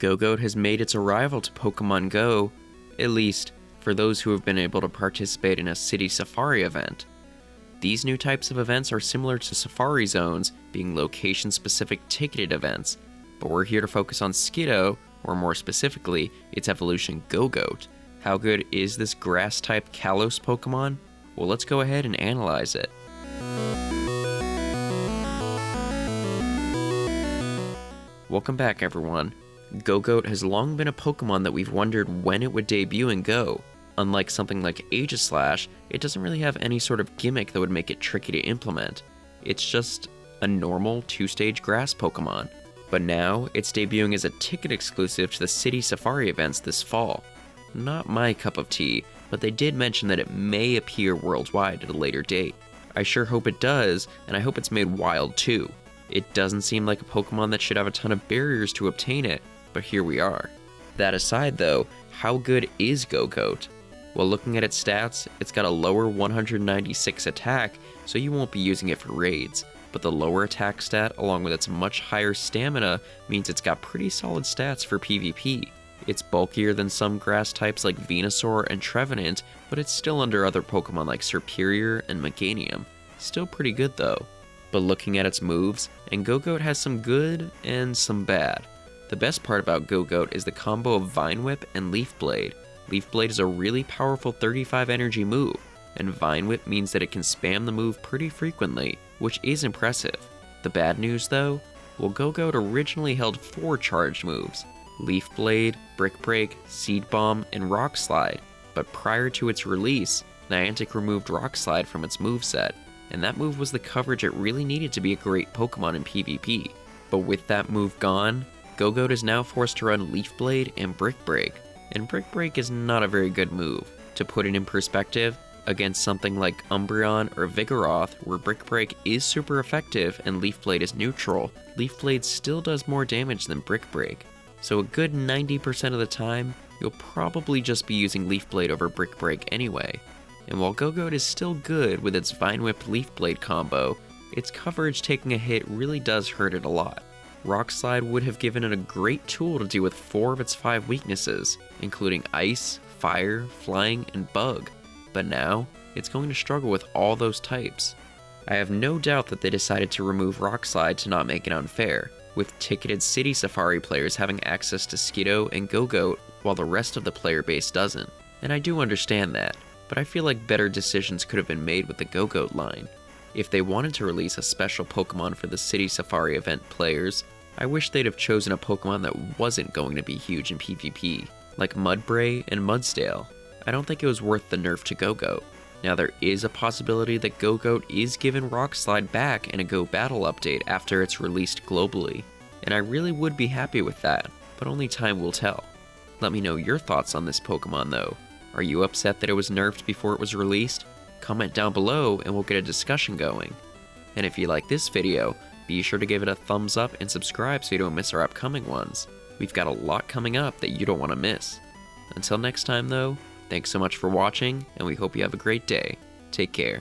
Gogoat has made its arrival to Pokemon Go, at least for those who have been able to participate in a city safari event. These new types of events are similar to safari zones, being location-specific ticketed events, but we're here to focus on Skiddo, or more specifically, its evolution Gogoat. How good is this grass-type Kalos Pokemon? Well, let's go ahead and analyze it. Welcome back, everyone. Gogoat has long been a Pokemon that we've wondered when it would debut in Go. Unlike something like Aegislash, it doesn't really have any sort of gimmick that would make it tricky to implement. It's just a normal two-stage grass Pokemon. But now, it's debuting as a ticket exclusive to the city safari events this fall. Not my cup of tea, but they did mention that it may appear worldwide at a later date. I sure hope it does, and I hope it's made wild too. It doesn't seem like a Pokemon that should have a ton of barriers to obtain it, but here we are. That aside though, how good is Gogoat? Well, looking at its stats, it's got a lower 196 attack, so you won't be using it for raids, but the lower attack stat along with its much higher stamina means it's got pretty solid stats for PvP. It's bulkier than some grass types like Venusaur and Trevenant, but it's still under other Pokemon like Serperior and Meganium. Still pretty good though. But looking at its moves, and Gogoat has some good and some bad. The best part about Gogoat is the combo of Vine Whip and Leaf Blade. Leaf Blade is a really powerful 35 energy move, and Vine Whip means that it can spam the move pretty frequently, which is impressive. The bad news though? Well, Gogoat originally held 4 charged moves: Leaf Blade, Brick Break, Seed Bomb, and Rock Slide, but prior to its release, Niantic removed Rock Slide from its moveset, and that move was the coverage it really needed to be a great Pokemon in PvP. But with that move gone, Gogoat is now forced to run Leaf Blade and Brick Break, and Brick Break is not a very good move. To put it in perspective, against something like Umbreon or Vigoroth, where Brick Break is super effective and Leaf Blade is neutral, Leaf Blade still does more damage than Brick Break. So a good 90% of the time, you'll probably just be using Leaf Blade over Brick Break anyway. And while Gogoat is still good with its Vine Whip Leaf Blade combo, its coverage taking a hit really does hurt it a lot. Rock Slide would have given it a great tool to deal with 4 of its 5 weaknesses, including Ice, Fire, Flying, and Bug, but now, it's going to struggle with all those types. I have no doubt that they decided to remove Rock Slide to not make it unfair, with ticketed City Safari players having access to Skiddo and Gogoat while the rest of the player base doesn't. And I do understand that, but I feel like better decisions could have been made with the Gogoat line. If they wanted to release a special Pokemon for the City Safari event players, I wish they'd have chosen a Pokemon that wasn't going to be huge in PvP, like Mudbray and Mudsdale. I don't think it was worth the nerf to Gogoat. Now there is a possibility that Gogoat is given Rock Slide back in a Go Battle update after it's released globally, and I really would be happy with that, but only time will tell. Let me know your thoughts on this Pokemon though. Are you upset that it was nerfed before it was released? Comment down below and we'll get a discussion going. And if you like this video, be sure to give it a thumbs up and subscribe so you don't miss our upcoming ones. We've got a lot coming up that you don't want to miss. Until next time though, thanks so much for watching, and we hope you have a great day. Take care.